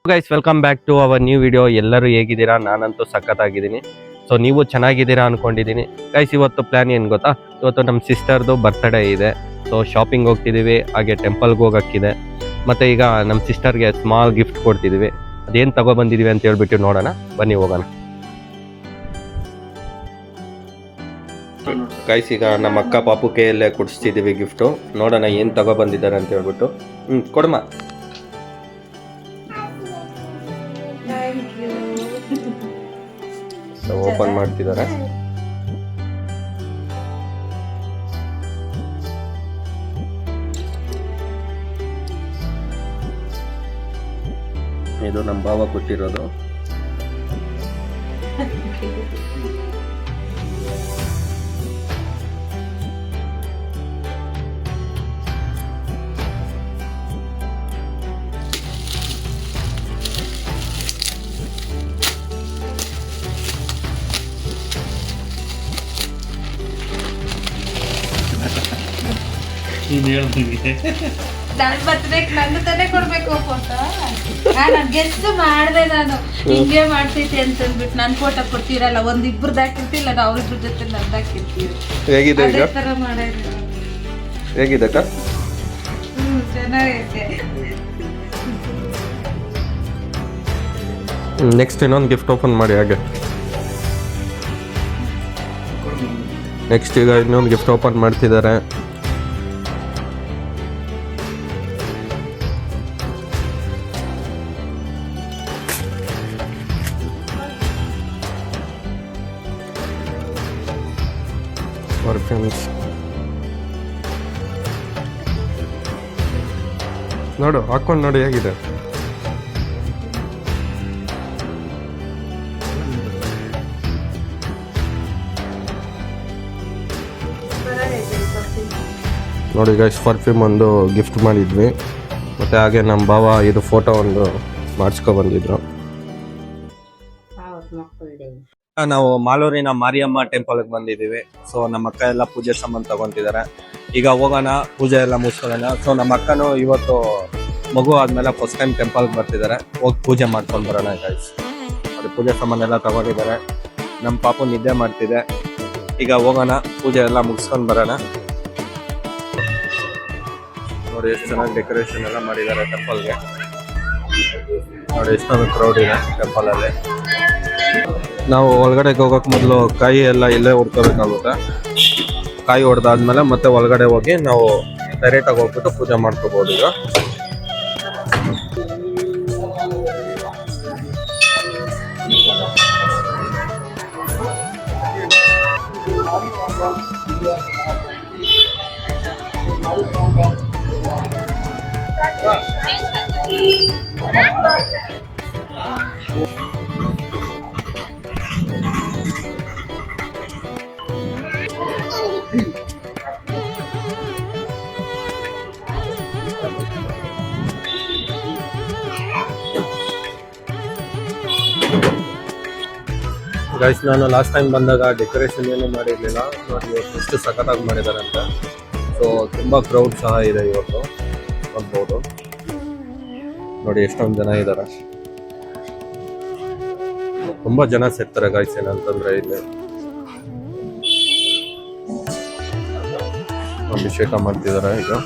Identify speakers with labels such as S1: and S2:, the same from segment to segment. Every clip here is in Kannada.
S1: Guys welcome back to our new video. ಎಲ್ಲರೂ ಹೇಗಿದ್ದೀರಾ? ನಾನಂತೂ ಸಖತ್ತಾಗಿದ್ದೀನಿ. ಸೊ ನೀವು ಚೆನ್ನಾಗಿದ್ದೀರಾ ಅನ್ಕೊಂಡಿದ್ದೀನಿ. ಗೈಸ್ ಇವತ್ತು ಪ್ಲಾನ್ ಏನು ಗೊತ್ತಾ? ಇವತ್ತು ನಮ್ಮ ಸಿಸ್ಟರ್ದು ಬರ್ತ್ಡೇ ಇದೆ. ಸೊ ಶಾಪಿಂಗ್ ಹೋಗ್ತಿದ್ದೀವಿ, ಹಾಗೆ ಟೆಂಪಲ್ಗೆ ಹೋಗೋಕ್ಕಿದೆ. ಮತ್ತು ಈಗ ನಮ್ಮ ಸಿಸ್ಟರ್ಗೆ ಸ್ಮಾಲ್ ಗಿಫ್ಟ್ ಕೊಡ್ತಿದ್ದೀವಿ. ಅದೇನು ತಗೊಬಂದಿದ್ದೀವಿ ಅಂತ ಹೇಳ್ಬಿಟ್ಟು ನೋಡೋಣ, ಬನ್ನಿ ಹೋಗೋಣ. ಗೈಸ್ ಈಗ ನಮ್ಮ ಅಕ್ಕ ಪಾಪು ಕೈಯಲ್ಲೇ ಕೊಡಿಸ್ತಿದ್ದೀವಿ ಗಿಫ್ಟು. ನೋಡೋಣ ಏನು ತಗೊಬಂದಿದ್ದಾರೆ ಅಂತ ಹೇಳ್ಬಿಟ್ಟು. ಕೊಡಮ್ಮ. ಓಪನ್ ಮಾಡ್ತಿದ್ದಾರೆ. ಇದು ನಮ್ಮ ಭಾವ ಕೊಟ್ಟಿರೋದು.
S2: ನನ್ನ ಬರ್ತಡೇಗೆ ನಂದು ತಾನೇ ಕೊಡ್ಬೇಕು ಫೋಟೋ. ನಾನು ಗೆಸ್ ಮಾಡಿದೆ, ನಾನು ಹಿಂಗೆ ಮಾಡ್ತೈತಿ ಅಂತಂದ್ಬಿಟ್ಟು ನನ್ನ ಫೋಟೋ ಕೊಡ್ತೀರಲ್ಲ, ಒಂದಿಬ್ರದ್ದು ಹಾಕಿರ್ತಿಲ್ಲ, ನಾವು ಅವ್ರಿಬ್ರ ಜೊತೆ ನಂದು ಹಾಕಿರ್ತೀವಿ.
S1: ಹೇಗಿದೆ
S2: ಅದೇ ಥರ ಮಾಡಿದ್ರು.
S1: ಹೇಗಿದೆ ಅಕ್ಕ?
S2: ಚೆನ್ನಾಗೈತೆ.
S1: ನೆಕ್ಸ್ಟ್ ಇನ್ನೊಂದು ಗಿಫ್ಟ್ ಓಪನ್ ಮಾಡಿ. ಹಾಗೆ ನೆಕ್ಸ್ಟ್ ಈಗ ಇನ್ನೊಂದು ಗಿಫ್ಟ್ ಓಪನ್ ಮಾಡ್ತಿದ್ದಾರೆ. ನೋಡು, ಹಾಕೊಂಡು ನೋಡಿ ಹೇಗಿದೆ. ನೋಡಿ ಗೈಸ್, ಪರ್ಫ್ಯೂಮ್ ಒಂದು ಗಿಫ್ಟ್ ಮಾಡಿದ್ವಿ. ಮತ್ತು ಹಾಗೆ ನಮ್ಮ ಭಾವ ಇದು ಫೋಟೋ ಒಂದು ಮಾಡಿಸ್ಕೊ ಬಂದಿದ್ರು. ನಾವು ಮಾಲೂರಿನ ಮಾರಿಯಮ್ಮ ಟೆಂಪಲ್ಗೆ ಬಂದಿದ್ದೀವಿ. ಸೊ ನಮ್ಮ ಅಕ್ಕ ಎಲ್ಲ ಪೂಜೆ ಸಾಮಾನು ತಗೊಂತಿದ್ದಾರೆ. ಈಗ ಹೋಗೋಣ, ಪೂಜೆ ಎಲ್ಲ ಮುಗಿಸ್ಕೊಳ್ಳೋಣ. ಸೊ ನಮ್ಮ ಅಕ್ಕನೂ ಇವತ್ತು ಮಗು ಆದಮೇಲೆ ಫಸ್ಟ್ ಟೈಮ್ ಟೆಂಪಲ್ಗೆ ಬರ್ತಿದ್ದಾರೆ. ಹೋಗಿ ಪೂಜೆ ಮಾಡ್ಕೊಂಡು ಬರೋಣ ಗೈಸ್. ಅದು ಪೂಜೆ ಸಾಮಾನೆಲ್ಲ ತಗೊಂಡಿದ್ದಾರೆ. ನಮ್ಮ ಪಾಪು ನಿದ್ದೆ ಮಾಡ್ತಿದೆ. ಈಗ ಹೋಗೋಣ, ಪೂಜೆ ಎಲ್ಲ ಮುಗಿಸ್ಕೊಂಡು ಬರೋಣ. ನೋಡಿ ಎಷ್ಟು ಚೆನ್ನಾಗಿ ಡೆಕೋರೇಷನ್ ಎಲ್ಲ ಮಾಡಿದ್ದಾರೆ ಟೆಂಪಲ್ಗೆ. ನೋಡಿ ಎಷ್ಟೊಂದು ಕ್ರೌಡ್ ಇದೆ ಟೆಂಪಲಲ್ಲಿ. ನಾವು ಒಳಗಡೆಗೆ ಹೋಗೋಕೆ ಮೊದಲು ಕಾಯಿ ಎಲ್ಲ ಇಲ್ಲೇ ಹೊಡ್ಕೋಬೇಕಾಗುತ್ತೆ. ಕಾಯಿ ಹೊಡೆದಾದ್ಮೇಲೆ ಮತ್ತೆ ಒಳಗಡೆ ಹೋಗಿ ನಾವು ಡೈರೆಕ್ಟಾಗಿ ಹೋಗ್ಬಿಟ್ಟು ಪೂಜೆ ಮಾಡ್ಕೋಬೋದು. ಈಗ ಗೈಸ್, ನಾನು ಲಾಸ್ಟ್ ಟೈಮ್ ಬಂದಾಗ ಡೆಕೋರೇಷನ್ ಏನು ಮಾಡಿರಲಿಲ್ಲ. ನೋಡಿ ಇವತ್ತು ಎಷ್ಟು ಸಖತ್ತಾಗಿ ಮಾಡಿದ್ದಾರೆ ಅಂತ. ಸೊ ತುಂಬ ಕ್ರೌಡ್ ಸಹ ಇದೆ ಇವತ್ತು, ನೋಡ್ಬೋದು. ನೋಡಿ ಎಷ್ಟೊಂದು ಜನ ಇದ್ದಾರೆ, ತುಂಬ ಜನ ಸೇರ್ತಾರೆ ಗೈಸ್. ಏನಂತಂದರೆ ಇಲ್ಲಿ ಅಭಿಷೇಕ ಮಾಡ್ತಿದ್ದಾರೆ ಈಗ.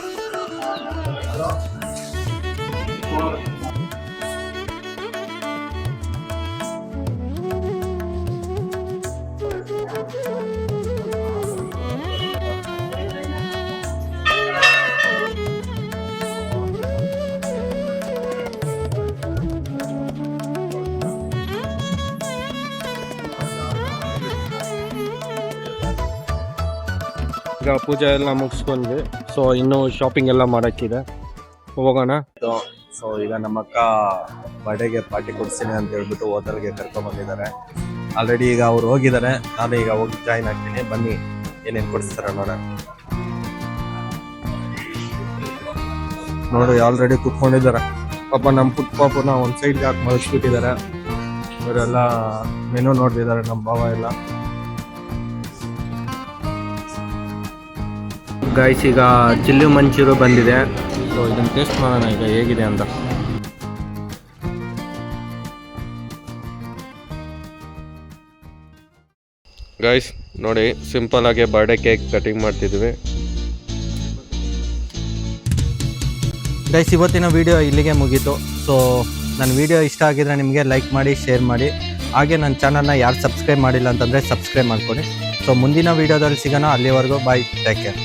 S1: ಈಗ ಪೂಜೆ ಎಲ್ಲ ಮುಗಿಸ್ಕೊಂಡ್ವಿ. ಸೊ ಇನ್ನೂ ಶಾಪಿಂಗ್ ಎಲ್ಲ ಮಾಡೋಕ್ಕಿದೆ, ಹೋಗೋಣ. ಸೊ ಈಗ ನಮ್ಮ ಅಕ್ಕ ಬರ್ಡೇಗೆ ಪಾರ್ಟಿ ಕೊಡ್ತೀನಿ ಅಂತ ಹೇಳ್ಬಿಟ್ಟು ಹೋಟೆಲ್ಗೆ ಕರ್ಕೊಂಡ್ಬಂದಿದ್ದಾರೆ. ಆಲ್ರೆಡಿ ಈಗ ಅವ್ರು ಹೋಗಿದ್ದಾರೆ, ನಾನು ಈಗ ಹೋಗಿ ಜಾಯ್ನ್ ಆಗ್ತೀನಿ. ಬನ್ನಿ ಏನೇನು ಕೊಡಿಸ್ತಾರೆ ನೋಡೋಣ. ನೋಡಿ ಆಲ್ರೆಡಿ ಕುತ್ಕೊಂಡಿದ್ದಾರೆ ಪಾಪ. ನಮ್ಮ ಪುಟ್ಟ ಪಾಪನ ಒಂದು ಸೈಡ್ಗೆ ಹಾಕಿ ಮಲಗಿಸ್ಬಿಟ್ಟಿದ್ದಾರೆ. ಇವರೆಲ್ಲ ಮೆನು ನೋಡ್ತಿದ್ದಾರೆ ನಮ್ಮ ಭಾವ ಎಲ್ಲ. ಗೈಸ್ ಈಗ ಚಿಲ್ಲಿ ಮಂಚೂರು ಬಂದಿದೆ. ಸೊ ಇದನ್ನು ಟೇಸ್ಟ್ ಮಾಡೋಣ ಈಗ ಹೇಗಿದೆ ಅಂತ. ಗೈಸ್ ನೋಡಿ, ಸಿಂಪಲ್ ಆಗಿ ಬರ್ಡೇ ಕೇಕ್ ಕಟಿಂಗ್ ಮಾಡ್ತಿದ್ವಿ. ಗೈಸ್ ಇವತ್ತಿನ ವಿಡಿಯೋ ಇಲ್ಲಿಗೆ ಮುಗೀತು. ಸೊ ನನ್ನ ವಿಡಿಯೋ ಇಷ್ಟ ಆಗಿದ್ರೆ ನಿಮಗೆ ಲೈಕ್ ಮಾಡಿ, ಶೇರ್ ಮಾಡಿ. ಹಾಗೆ ನನ್ನ ಚಾನಲ್ನ ಯಾರು ಸಬ್ಸ್ಕ್ರೈಬ್ ಮಾಡಿಲ್ಲ ಅಂತಂದರೆ ಸಬ್ಸ್ಕ್ರೈಬ್ ಮಾಡ್ಕೊಳ್ಳಿ. ಸೊ ಮುಂದಿನ ವಿಡಿಯೋದಲ್ಲಿ ಸಿಗೋಣ. ಅಲ್ಲಿವರೆಗೂ ಬಾಯ್, ಟೇಕ್ ಕೇರ್.